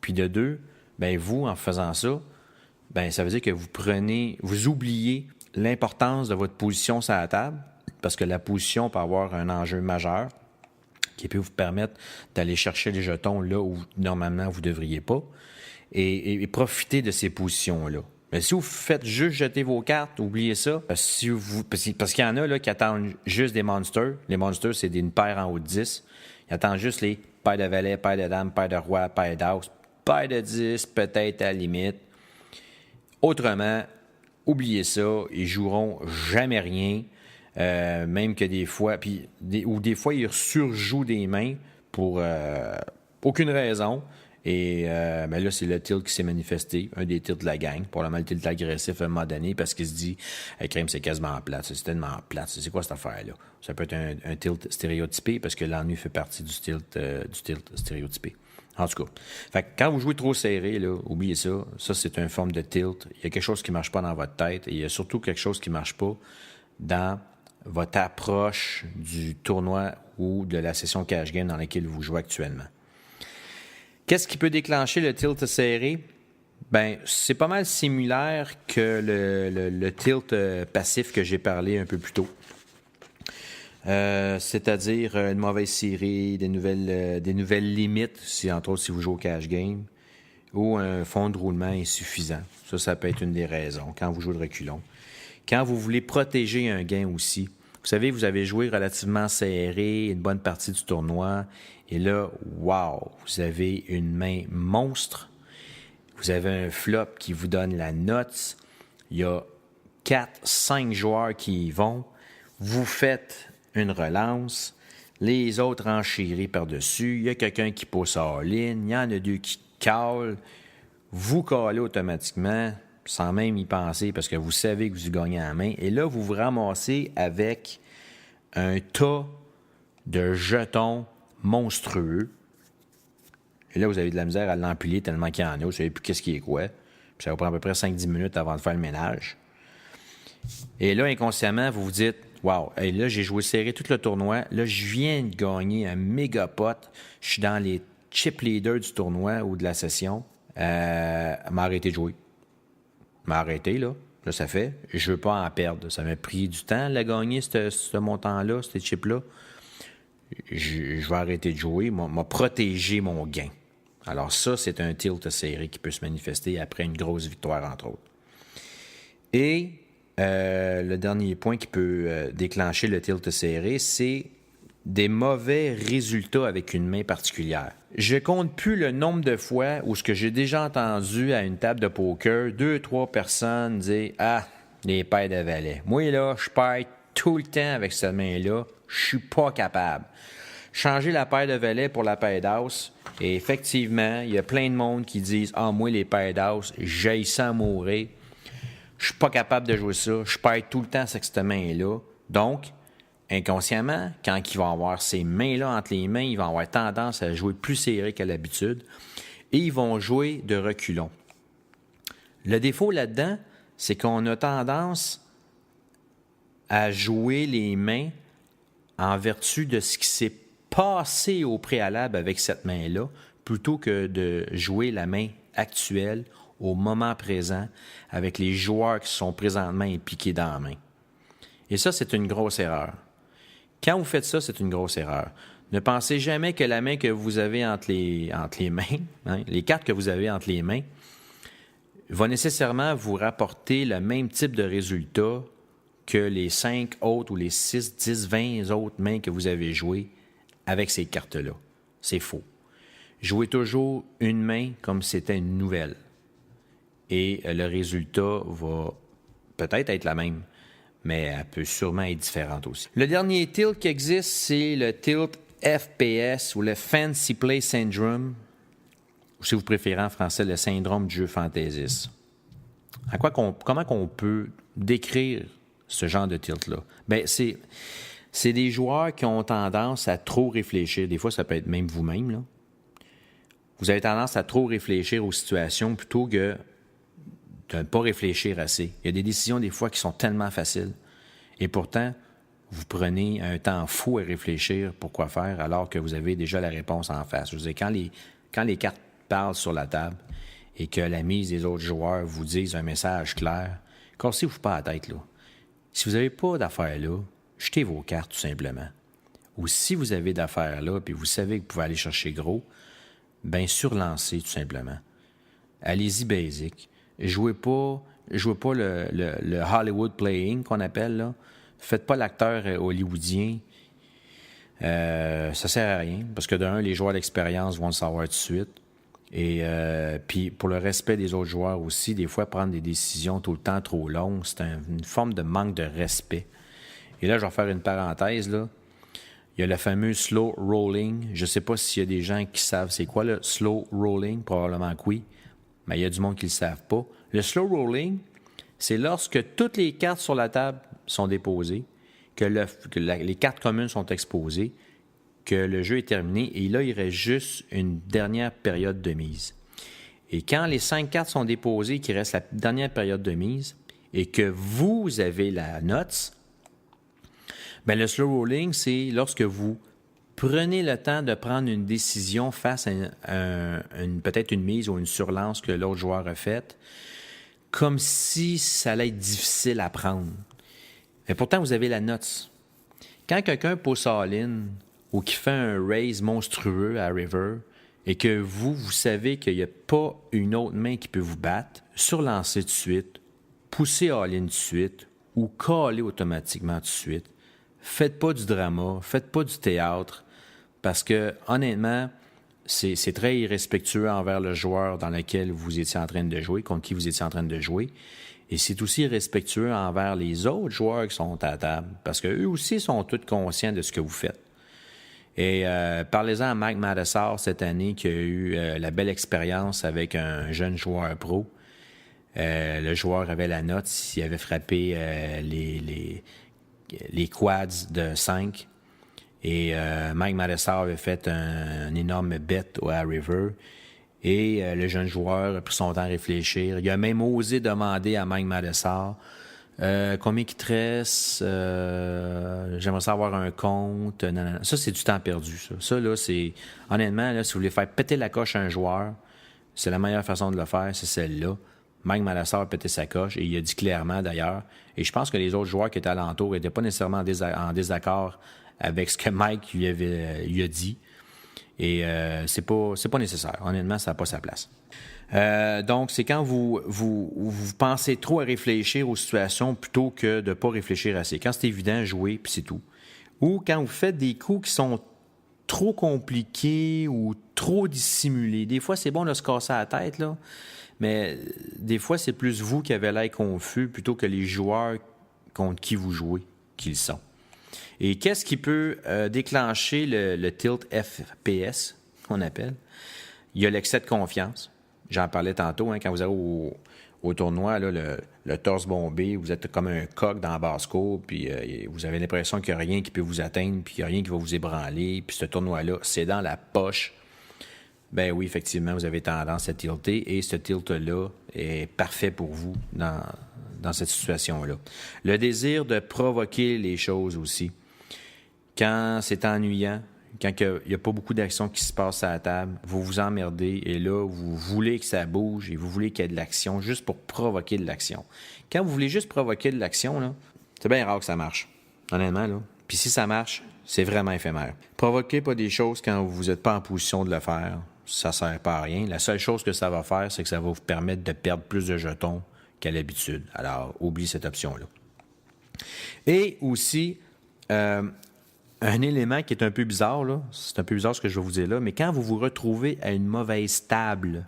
Puis de deux, ben vous, en faisant ça, ben ça veut dire que vous oubliez l'importance de votre position sur la table, parce que la position peut avoir un enjeu majeur qui peut vous permettre d'aller chercher les jetons là où normalement vous ne devriez pas, et profiter de ces positions-là. Mais si vous faites juste jeter vos cartes, oubliez ça. Parce qu'il y en a là, qui attendent juste des monsters. Les monsters, c'est une paire en haut de 10. Ils attendent juste les paires de valets, paires de dames, paires de rois, paires d'as, paires de 10, peut-être à la limite. Autrement, oubliez ça. Ils joueront jamais rien. même que des fois, ou des fois, il surjoue des mains pour aucune raison. Et ben là, c'est le tilt qui s'est manifesté, un des tilts de la gang, probablement le tilt agressif à un moment donné, parce qu'il se dit hey, crème, c'est quasiment plate, c'est tellement plate, c'est quoi cette affaire-là? Ça peut être un tilt stéréotypé, parce que l'ennui fait partie du tilt stéréotypé. En tout cas, fait que quand vous jouez trop serré, là, oubliez ça. Ça, c'est une forme de tilt. Il y a quelque chose qui ne marche pas dans votre tête, et il y a surtout quelque chose qui ne marche pas dans votre approche du tournoi ou de la session cash game dans laquelle vous jouez actuellement. Qu'est-ce qui peut déclencher le tilt serré? Ben, c'est pas mal similaire que le tilt passif que j'ai parlé un peu plus tôt. C'est-à-dire une mauvaise série, des nouvelles limites, entre autres si vous jouez au cash game, ou un fond de roulement insuffisant. Ça peut être une des raisons quand vous jouez le reculon. Quand vous voulez protéger un gain aussi, vous savez, vous avez joué relativement serré une bonne partie du tournoi, et là, wow, vous avez une main monstre, vous avez un flop qui vous donne la note, il y a 4-5 joueurs qui y vont, vous faites une relance, les autres renchérissent par-dessus, il y a quelqu'un qui pousse all-in, il y en a 2 qui calent, vous calez automatiquement, sans même y penser, parce que vous savez que vous gagnez en main, et là, vous vous ramassez avec un tas de jetons monstrueux. Et là, vous avez de la misère à l'empiler tellement qu'il y en a. Vous ne savez plus qu'est-ce qui est quoi. Puis ça va prendre à peu près 5-10 minutes avant de faire le ménage. Et là, inconsciemment, vous vous dites « Wow, hey, là, j'ai joué serré tout le tournoi. Là, je viens de gagner un méga pot. Je suis dans les chip leaders du tournoi ou de la session. M'a arrêté de jouer. M'a arrêté, là. Là, ça fait. Je veux pas en perdre. Ça m'a pris du temps à gagner, ce montant-là, ces chips-là. Je vais arrêter de jouer, m'a protégé mon gain. Alors ça, c'est un tilt serré qui peut se manifester après une grosse victoire, entre autres. Et le dernier point qui peut déclencher le tilt serré, c'est des mauvais résultats avec une main particulière. Je compte plus le nombre de fois où ce que j'ai déjà entendu à une table de poker, 2-3 personnes dire « Ah, les paires de valets. Moi, là, je perds tout le temps avec cette main-là. Je suis pas capable. » Changer la paire de valets pour la paire d'as. Et effectivement, il y a plein de monde qui disent « Ah, moi, les paires d'as, j'haïs ça à mourir. Je suis pas capable de jouer ça. Je perds tout le temps avec cette main-là. » Donc, inconsciemment, quand il va avoir ces mains-là entre les mains, ils vont avoir tendance à jouer plus serré qu'à l'habitude et ils vont jouer de reculons. Le défaut là-dedans, c'est qu'on a tendance à jouer les mains en vertu de ce qui s'est passé au préalable avec cette main-là, plutôt que de jouer la main actuelle au moment présent avec les joueurs qui sont présentement impliqués dans la main. Et ça, c'est une grosse erreur. Quand vous faites ça, c'est une grosse erreur. Ne pensez jamais que la main que vous avez entre les mains, hein, les cartes que vous avez entre les mains, va nécessairement vous rapporter le même type de résultat que les 5 autres ou les 6, 10, 20 autres mains que vous avez jouées avec ces cartes-là. C'est faux. Jouez toujours une main comme si c'était une nouvelle. Et le résultat va peut-être être la même, mais elle peut sûrement être différente aussi. Le dernier tilt qui existe, c'est le tilt FPS ou le Fancy Play Syndrome, ou si vous préférez en français, le syndrome du jeu fantaisiste. Comment qu'on peut décrire ce genre de tilt-là? Bien, c'est des joueurs qui ont tendance à trop réfléchir. Des fois, ça peut être même vous-même, là. Vous avez tendance à trop réfléchir aux situations plutôt que de ne pas réfléchir assez. Il y a des décisions, des fois, qui sont tellement faciles. Et pourtant, vous prenez un temps fou à réfléchir pour quoi faire, alors que vous avez déjà la réponse en face. Je veux dire, quand les cartes parlent sur la table et que la mise des autres joueurs vous disent un message clair, cassez-vous pas la tête, là. Si vous n'avez pas d'affaires là, jetez vos cartes, tout simplement. Ou si vous avez d'affaires là, puis vous savez que vous pouvez aller chercher gros, bien, surlancez, tout simplement. Allez-y basic. Jouez pas le Hollywood playing qu'on appelle, là. Faites pas l'acteur hollywoodien. Ça sert à rien, parce que d'un, les joueurs d'expérience vont le savoir tout de suite. Et puis pour le respect des autres joueurs aussi, des fois prendre des décisions tout le temps trop longues, c'est une forme de manque de respect. Et là, je vais faire une parenthèse, là. Il y a le fameux slow rolling. Je ne sais pas s'il y a des gens qui savent c'est quoi le slow rolling. Probablement que oui. Mais il y a du monde qui ne le savent pas. Le slow rolling, c'est lorsque toutes les cartes sur la table sont déposées, que les cartes communes sont exposées, que le jeu est terminé, et là, il reste juste une dernière période de mise. Et quand les 5 cartes sont déposées, qu'il reste la dernière période de mise, et que vous avez la note, bien, le slow rolling, c'est lorsque vous prenez le temps de prendre une décision face à peut-être une mise ou une surlance que l'autre joueur a faite, comme si ça allait être difficile à prendre. Mais pourtant, vous avez la note. Quand quelqu'un pose all-in ou qui fait un raise monstrueux à river et que vous savez qu'il n'y a pas une autre main qui peut vous battre, surlancer tout de suite, pousser all-in tout de suite ou caller automatiquement tout de suite, faites pas du drama, faites pas du théâtre, parce que, honnêtement, c'est très irrespectueux envers le joueur dans lequel vous étiez en train de jouer, contre qui vous étiez en train de jouer. Et c'est aussi irrespectueux envers les autres joueurs qui sont à la table, parce qu'eux aussi sont tous conscients de ce que vous faites. Et parlez-en à Mike Madassar cette année, qui a eu la belle expérience avec un jeune joueur pro. Le joueur avait la note, il avait frappé les quads de 5. Et Mike Madassar avait fait un énorme bet à River. Et le jeune joueur a pris son temps à réfléchir. Il a même osé demander à Mike Madassar combien il te reste, j'aimerais savoir un compte. Non. Ça, c'est du temps perdu. Ça là, c'est honnêtement, là, si vous voulez faire péter la coche à un joueur, c'est la meilleure façon de le faire, c'est celle-là. Mike Madassar a pété sa coche et il a dit clairement d'ailleurs. Et je pense que les autres joueurs qui étaient alentour n'étaient pas nécessairement en désaccord avec ce que Mike lui a dit. Et c'est pas nécessaire. Honnêtement, ça n'a pas sa place. Donc, c'est quand vous pensez trop à réfléchir aux situations plutôt que de ne pas réfléchir assez. Quand c'est évident, jouez, puis c'est tout. Ou quand vous faites des coups qui sont trop compliqués ou trop dissimulés. Des fois, c'est bon de se casser la tête, là, mais des fois, c'est plus vous qui avez l'air confus plutôt que les joueurs contre qui vous jouez qu'ils sont. Et qu'est-ce qui peut déclencher le tilt FPS, qu'on appelle? Il y a l'excès de confiance. J'en parlais tantôt, hein, quand vous allez au tournoi, là, le torse bombé, vous êtes comme un coq dans la basse-cour, puis vous avez l'impression qu'il n'y a rien qui peut vous atteindre, puis qu'il n'y a rien qui va vous ébranler, puis ce tournoi-là, c'est dans la poche. Ben oui, effectivement, vous avez tendance à tilter, et ce tilt-là est parfait pour vous dans cette situation-là. Le désir de provoquer les choses aussi. Quand c'est ennuyant, quand il n'y a pas beaucoup d'actions qui se passent à la table, vous vous emmerdez et là, vous voulez que ça bouge et vous voulez qu'il y ait de l'action juste pour provoquer de l'action. Quand vous voulez juste provoquer de l'action, là, c'est bien rare que ça marche. Honnêtement, là. Puis si ça marche, c'est vraiment éphémère. Provoquez pas des choses quand vous n'êtes pas en position de le faire. Ça ne sert pas à rien. La seule chose que ça va faire, c'est que ça va vous permettre de perdre plus de jetons qu'à l'habitude. Alors, oubliez cette option-là. Et aussi, un élément qui est un peu bizarre, là, c'est un peu bizarre ce que je vais vous dire là, mais quand vous vous retrouvez à une mauvaise table,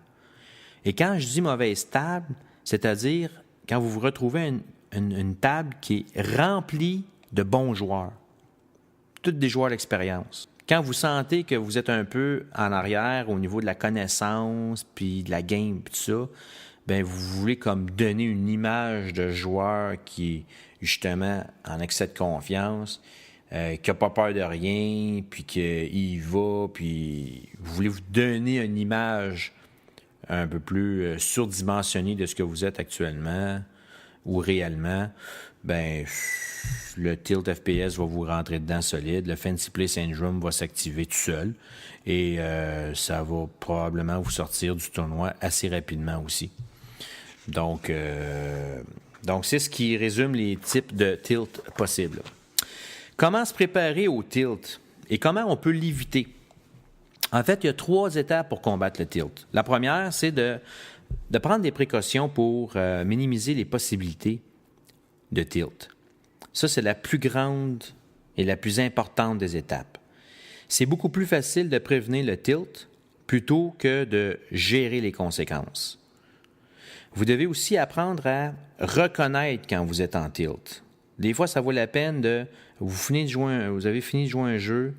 et quand je dis mauvaise table, c'est-à-dire quand vous vous retrouvez à une table qui est remplie de bons joueurs, tous des joueurs d'expérience. Quand vous sentez que vous êtes un peu en arrière au niveau de la connaissance, puis de la game, puis tout ça, bien, vous voulez comme donner une image de joueur qui est justement en excès de confiance, qui n'a pas peur de rien, puis qu'il y va, puis vous voulez vous donner une image un peu plus surdimensionnée de ce que vous êtes actuellement ou réellement, ben le tilt FPS va vous rentrer dedans solide, le Fancy Play Syndrome va s'activer tout seul et ça va probablement vous sortir du tournoi assez rapidement aussi. Donc c'est ce qui résume les types de tilt possibles. Comment se préparer au tilt et comment on peut l'éviter? En fait, il y a 3 étapes pour combattre le tilt. La première, c'est de prendre des précautions pour minimiser les possibilités de tilt. Ça, c'est la plus grande et la plus importante des étapes. C'est beaucoup plus facile de prévenir le tilt plutôt que de gérer les conséquences. Vous devez aussi apprendre à reconnaître quand vous êtes en tilt. Des fois, ça vaut la peine de... vous avez fini de jouer un jeu,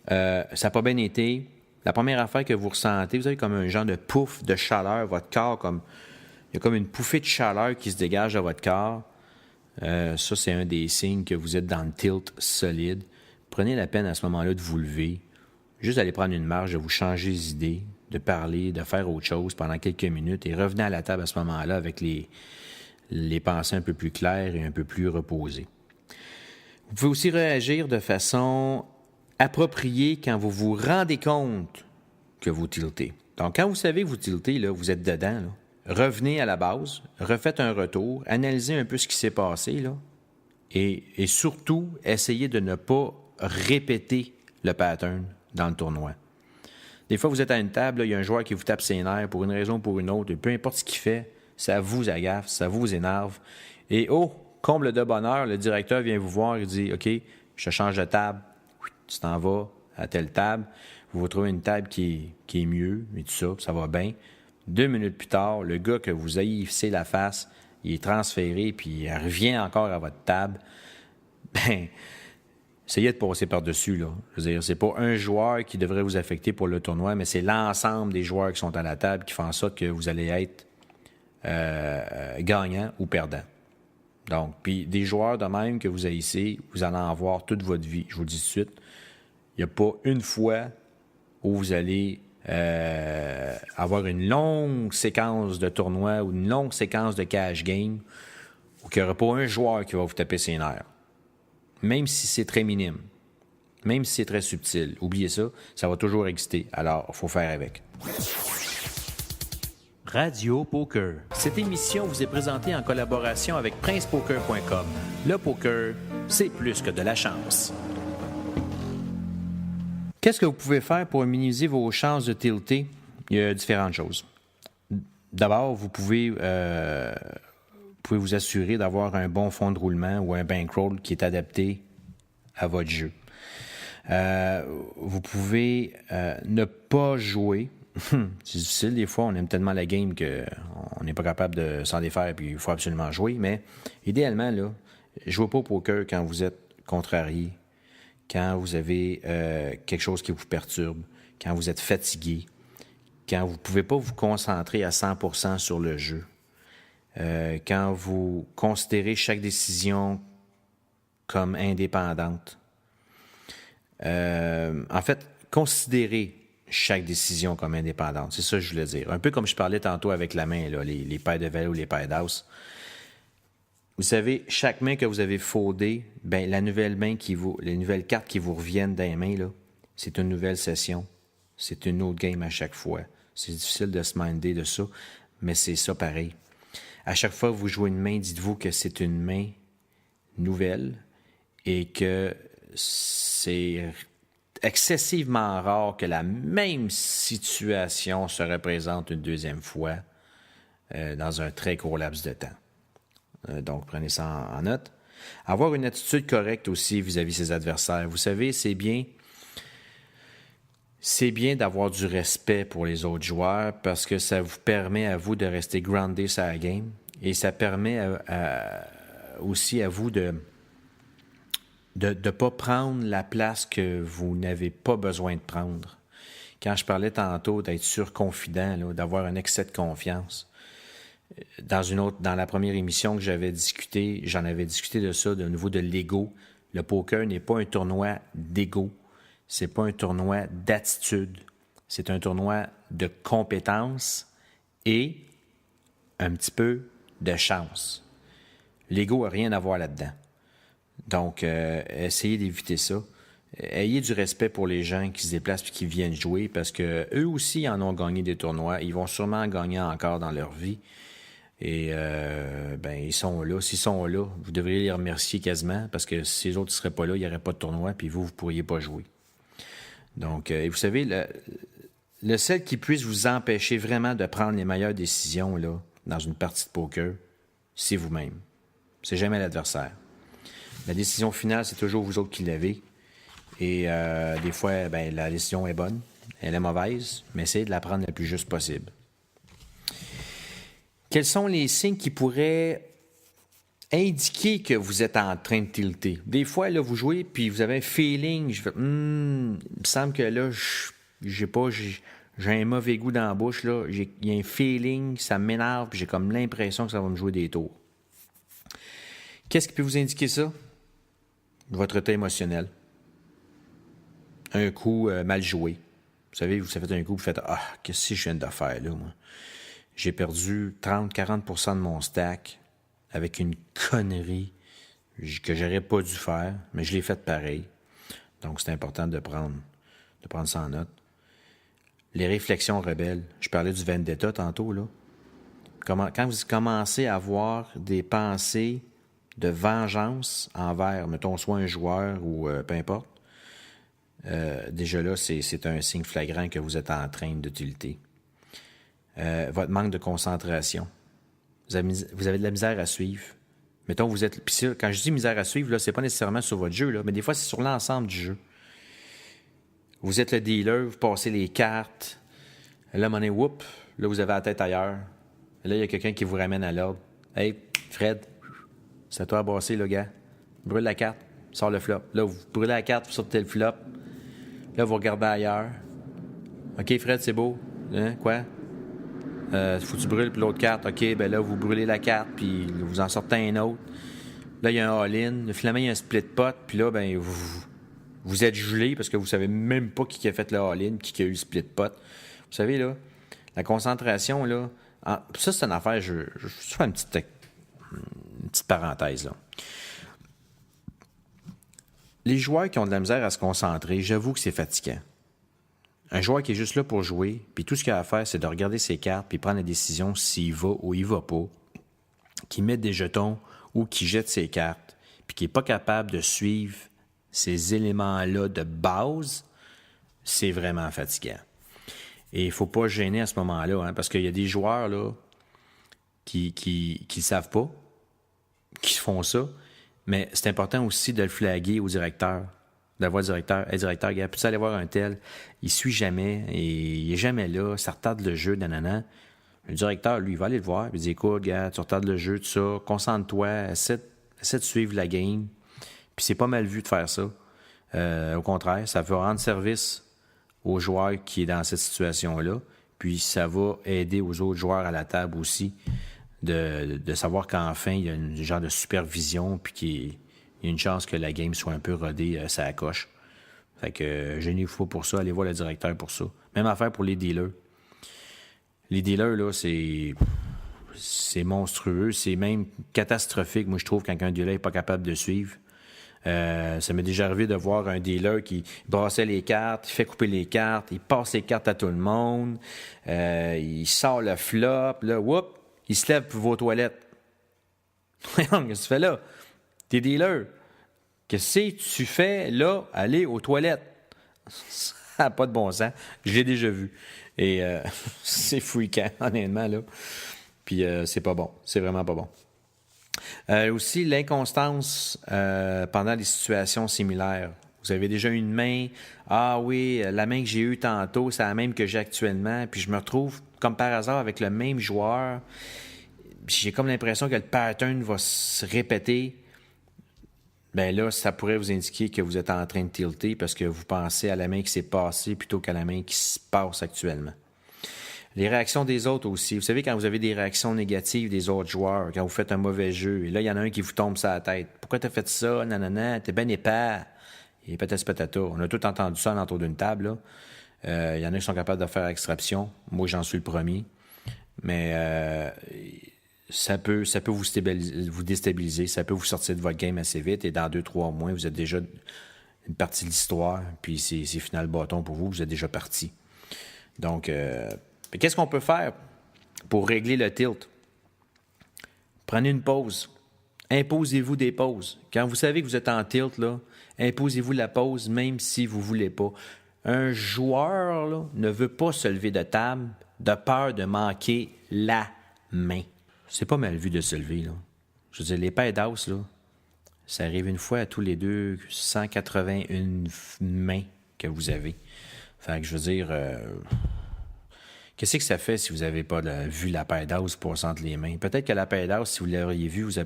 ça n'a pas bien été. La première affaire que vous ressentez, vous avez comme un genre de pouf de chaleur, votre corps, il y a comme une pouffée de chaleur qui se dégage de votre corps. Ça, c'est un des signes que vous êtes dans le tilt solide. Prenez la peine à ce moment-là de vous lever, juste d'aller prendre une marche, de vous changer les idées, de parler, de faire autre chose pendant quelques minutes et revenez à la table à ce moment-là avec les pensées un peu plus claires et un peu plus reposées. Vous pouvez aussi réagir de façon appropriée quand vous vous rendez compte que vous tiltez. Donc, quand vous savez que vous tiltez, là, vous êtes dedans, là, revenez à la base, refaites un retour, analysez un peu ce qui s'est passé, là, et surtout, essayez de ne pas répéter le pattern dans le tournoi. Des fois, vous êtes à une table, là, il y a un joueur qui vous tape ses nerfs pour une raison ou pour une autre, et peu importe ce qu'il fait, ça vous agace, ça vous énerve. Et comble de bonheur, le directeur vient vous voir et dit « OK, je change de table. » Tu t'en vas à telle table, vous vous trouvez une table qui est mieux, et tout ça, ça va bien. 2 minutes plus tard, le gars que vous haïssez la face, il est transféré, puis il revient encore à votre table. Ben, essayez de passer par-dessus, là. Je veux dire, c'est pas un joueur qui devrait vous affecter pour le tournoi, mais c'est l'ensemble des joueurs qui sont à la table qui font en sorte que vous allez être gagnant ou perdant. Donc, puis des joueurs de même que vous haïssez, vous allez en avoir toute votre vie. Je vous le dis tout de suite, il n'y a pas une fois où vous allez avoir une longue séquence de tournois ou une longue séquence de cash game où il n'y aura pas un joueur qui va vous taper ses nerfs. Même si c'est très minime, même si c'est très subtil. Oubliez ça, ça va toujours exister. Alors, il faut faire avec. Radio Poker. Cette émission vous est présentée en collaboration avec PrincePoker.com. Le poker, c'est plus que de la chance. Qu'est-ce que vous pouvez faire pour minimiser vos chances de tilter? Il y a différentes choses. D'abord, vous pouvez vous assurer d'avoir un bon fond de roulement ou un bankroll qui est adapté à votre jeu. Vous pouvez ne pas jouer. C'est difficile, des fois, on aime tellement la game qu'on n'est pas capable de s'en défaire et puis il faut absolument jouer. Mais idéalement, là, jouez pas au poker quand vous êtes contrarié, quand vous avez quelque chose qui vous perturbe, quand vous êtes fatigué, quand vous ne pouvez pas vous concentrer à 100% sur le jeu, quand vous considérez chaque décision comme indépendante. En fait, considérez chaque décision comme indépendante. C'est ça que je voulais dire. Un peu comme je parlais tantôt avec la main, là, les paires de valet ou les paires d'as. Vous savez, chaque main que vous avez foldée, ben, les nouvelles cartes qui vous reviennent dans les mains, là, c'est une nouvelle session. C'est une autre game à chaque fois. C'est difficile de se minder de ça, mais c'est ça pareil. À chaque fois que vous jouez une main, dites-vous que c'est une main nouvelle et que c'est excessivement rare que la même situation se représente une deuxième fois dans un très court laps de temps. Donc, prenez ça en note. Avoir une attitude correcte aussi vis-à-vis de ses adversaires. Vous savez, c'est bien d'avoir du respect pour les autres joueurs parce que ça vous permet à vous de rester groundé sur la game et ça permet aussi à vous de ne pas prendre la place que vous n'avez pas besoin de prendre. Quand je parlais tantôt d'être surconfident, là, d'avoir un excès de confiance, dans la première émission que j'en avais discuté de ça, au niveau de l'ego. Le poker n'est pas un tournoi d'ego, c'est pas un tournoi d'attitude, c'est un tournoi de compétence et un petit peu de chance. L'ego n'a rien à voir là-dedans. Donc, essayez d'éviter ça. Ayez du respect pour les gens qui se déplacent et qui viennent jouer parce que eux aussi en ont gagné des tournois. Ils vont sûrement en gagner encore dans leur vie. Et ils sont là. S'ils sont là, vous devriez les remercier quasiment parce que si les autres ne seraient pas là, il n'y aurait pas de tournoi puis vous ne pourriez pas jouer. Donc, et vous savez, le seul qui puisse vous empêcher vraiment de prendre les meilleures décisions là, dans une partie de poker, c'est vous-même. C'est jamais l'adversaire. La décision finale, c'est toujours vous autres qui l'avez. Et des fois, la décision est bonne, elle est mauvaise, mais essayez de la prendre le plus juste possible. Quels sont les signes qui pourraient indiquez que vous êtes en train de tilter. Des fois, là, vous jouez, puis vous avez un feeling, il me semble que là, j'ai un mauvais goût dans la bouche, là. Il y a un feeling, ça m'énerve, puis j'ai comme l'impression que ça va me jouer des tours. Qu'est-ce qui peut vous indiquer ça? Votre état émotionnel. Un coup mal joué. Vous savez, vous faites un coup, vous faites « Ah, qu'est-ce que je viens de faire, là, moi? J'ai perdu 30-40% de mon stack avec une connerie que j'aurais pas dû faire, mais je l'ai faite pareil. » Donc, c'est important de prendre ça en note. Les réflexions rebelles. Je parlais du vendetta tantôt, là. Quand vous commencez à avoir des pensées de vengeance envers, mettons, soit un joueur ou peu importe, déjà là, c'est un signe flagrant que vous êtes en train de tilter. Votre manque de concentration. Vous avez de la misère à suivre. Mettons, vous êtes... Puis ça, quand je dis misère à suivre, là, c'est pas nécessairement sur votre jeu, là, mais des fois, c'est sur l'ensemble du jeu. Vous êtes le dealer, vous passez les cartes. Là, monnaie, whoop, là, vous avez la tête ailleurs. Et là, il y a quelqu'un qui vous ramène à l'ordre. « Hey, Fred, c'est à toi à brasser, le gars. Brûle la carte, sors le flop. » Là, vous brûlez la carte, vous sortez le flop. Là, vous regardez ailleurs. « OK, Fred, c'est beau. Hein, quoi? Faut que tu brûles puis l'autre carte. OK, ben là, vous brûlez la carte, puis vous en sortez un autre. Là, il y a un all-in. Finalement, il y a un split pot, puis là, ben vous êtes gelé parce que vous savez même pas qui a fait le all-in, qui a eu le split pot. Vous savez, là, la concentration, là, ça, c'est une affaire, je fais une petite parenthèse, là. Les joueurs qui ont de la misère à se concentrer, j'avoue que c'est fatigant. Un joueur qui est juste là pour jouer, puis tout ce qu'il a à faire, c'est de regarder ses cartes, puis prendre la décision s'il va ou il va pas, qui met des jetons ou qui jette ses cartes, puis qui n'est pas capable de suivre ces éléments-là de base, c'est vraiment fatigant. Et il ne faut pas gêner à ce moment-là, hein, parce qu'il y a des joueurs là, qui ne savent pas, qui font ça, mais c'est important aussi de le flaguer au directeur, d'avoir le directeur. « Hey, directeur, gars, peux-tu aller voir un tel? Il suit jamais, et il est jamais là, ça retarde le jeu, nanana. » Le directeur, lui, il va aller le voir, il dit « Écoute, gars, tu retardes le jeu, tout ça, concentre-toi, essaie de suivre la game. » Puis c'est pas mal vu de faire ça. Au contraire, ça va rendre service au joueur qui est dans cette situation-là, puis ça va aider aux autres joueurs à la table aussi de savoir qu'enfin, il y a un genre de supervision, puis qu'il y a une chance que la game soit un peu rodée ça la coche. Fait que gênez-vous pas pour ça, allez voir le directeur pour ça. Même affaire pour les dealers. Les dealers, là, c'est monstrueux, c'est même catastrophique, moi je trouve, quand un dealer n'est pas capable de suivre. Ça m'est déjà arrivé de voir un dealer qui brassait les cartes, il fait couper les cartes, il passe les cartes à tout le monde, il sort le flop, là, whoop, il se lève pour vos toilettes. Qu'est-ce que tu fais là? T'es dealer. Qu'est-ce que tu fais là, aller aux toilettes? Ça n'a pas de bon sens. Je l'ai déjà vu. Et c'est freakant, honnêtement, là. Puis c'est pas bon. C'est vraiment pas bon. Aussi, l'inconstance pendant des situations similaires. Vous avez déjà eu une main. Ah oui, la main que j'ai eue tantôt, c'est la même que j'ai actuellement. Puis je me retrouve, comme par hasard, avec le même joueur. Puis j'ai comme l'impression que le pattern va se répéter. Bien là, ça pourrait vous indiquer que vous êtes en train de tilter parce que vous pensez à la main qui s'est passée plutôt qu'à la main qui se passe actuellement. Les réactions des autres aussi. Vous savez, quand vous avez des réactions négatives des autres joueurs, quand vous faites un mauvais jeu, et là, il y en a un qui vous tombe sur la tête. Pourquoi t'as fait ça? Nanana, t'es ben épais. Et patati patata. On a tous entendu ça autour d'une table, là. Il y en a qui sont capables de faire extraction. Moi, j'en suis le premier. Mais ça peut vous déstabiliser. Ça peut vous sortir de votre game assez vite. Et dans 2-3 mois, vous êtes déjà une partie de l'histoire. Puis c'est final bâton pour vous. Vous êtes déjà parti. Donc... Mais qu'est-ce qu'on peut faire pour régler le tilt? Prenez une pause. Imposez-vous des pauses. Quand vous savez que vous êtes en tilt, là, imposez-vous la pause même si vous ne voulez pas. Un joueur là, ne veut pas se lever de table de peur de manquer la main. C'est pas mal vu de se lever, là. Je veux dire, les paires d'as, là, ça arrive une fois à tous les 281 mains que vous avez. Fait que je veux dire... Qu'est-ce que ça fait si vous n'avez pas vu la paire d'as passer entre les mains? Peut-être que la paire d'as, si vous l'auriez vue, vous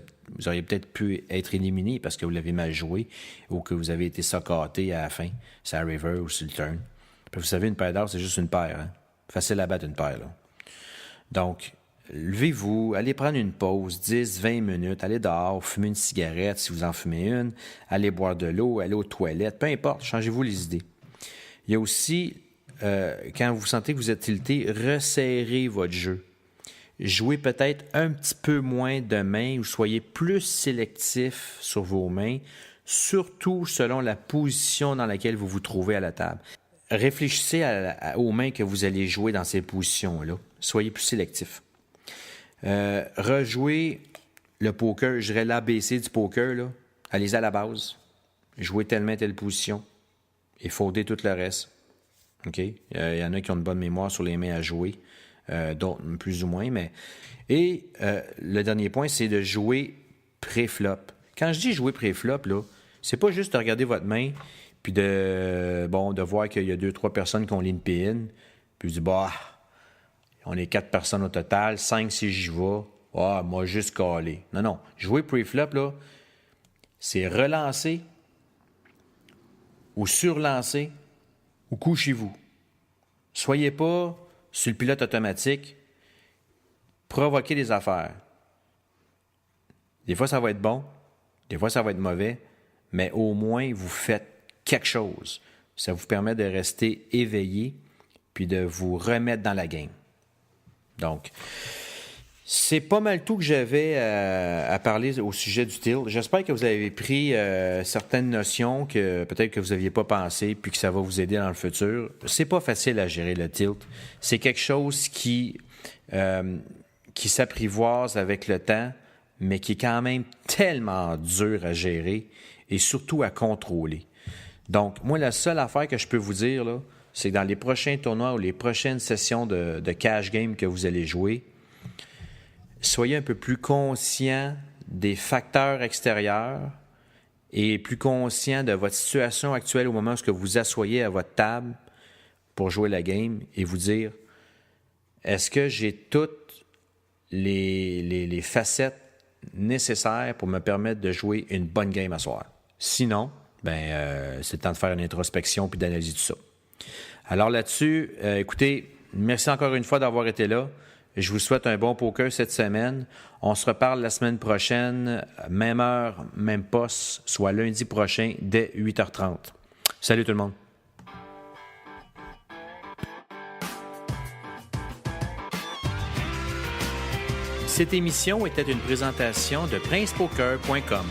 auriez peut-être pu être éliminé parce que vous l'avez mal joué ou que vous avez été soccaté à la fin, sur la river ou sur le turn. Puis vous savez, une paire d'as, c'est juste une paire. Hein? Facile à battre une paire. Là. Donc, levez-vous, allez prendre une pause, 10, 20 minutes, allez dehors, fumez une cigarette si vous en fumez une, allez boire de l'eau, allez aux toilettes, peu importe, changez-vous les idées. Il y a aussi, quand vous sentez que vous êtes tilté, resserrez votre jeu. Jouez peut-être un petit peu moins de mains ou soyez plus sélectif sur vos mains, surtout selon la position dans laquelle vous vous trouvez à la table. Réfléchissez aux mains que vous allez jouer dans ces positions-là. Soyez plus sélectif. Rejouez le poker, je dirais l'ABC du poker, là. Allez à la base. Jouez telle main, telle position. Et foldez tout le reste. OK? Il y en a qui ont une bonne mémoire sur les mains à jouer. D'autres plus ou moins. Et le dernier point, c'est de jouer pré-flop. Quand je dis jouer pré-flop, là, c'est pas juste de regarder votre main puis de voir qu'il y a 2-3 personnes qui ont l'in-pin. Puis je dis, on est 4 personnes au total, 5 si j'y vais. Moi, juste caler. Non. Jouer pre-flop, là, c'est relancer ou surlancer ou couchez-vous. Soyez pas sur le pilote automatique. Provoquez des affaires. Des fois, ça va être bon. Des fois, ça va être mauvais. Mais au moins, vous faites quelque chose. Ça vous permet de rester éveillé puis de vous remettre dans la game. Donc, c'est pas mal tout que j'avais à parler au sujet du tilt. J'espère que vous avez pris certaines notions que peut-être que vous n'aviez pas pensé puis que ça va vous aider dans le futur. C'est pas facile à gérer le tilt. C'est quelque chose qui s'apprivoise avec le temps, mais qui est quand même tellement dur à gérer et surtout à contrôler. Donc, moi, la seule affaire que je peux vous dire, là, c'est que dans les prochains tournois ou les prochaines sessions de cash game que vous allez jouer, soyez un peu plus conscient des facteurs extérieurs et plus conscient de votre situation actuelle au moment où vous vous asseyez à votre table pour jouer la game et vous dire, est-ce que j'ai toutes les facettes nécessaires pour me permettre de jouer une bonne game à soir? Sinon, c'est le temps de faire une introspection puis d'analyser tout ça. Alors là-dessus, écoutez, merci encore une fois d'avoir été là. Je vous souhaite un bon poker cette semaine. On se reparle la semaine prochaine, même heure, même poste, soit lundi prochain dès 8h30. Salut tout le monde. Cette émission était une présentation de PrincePoker.com.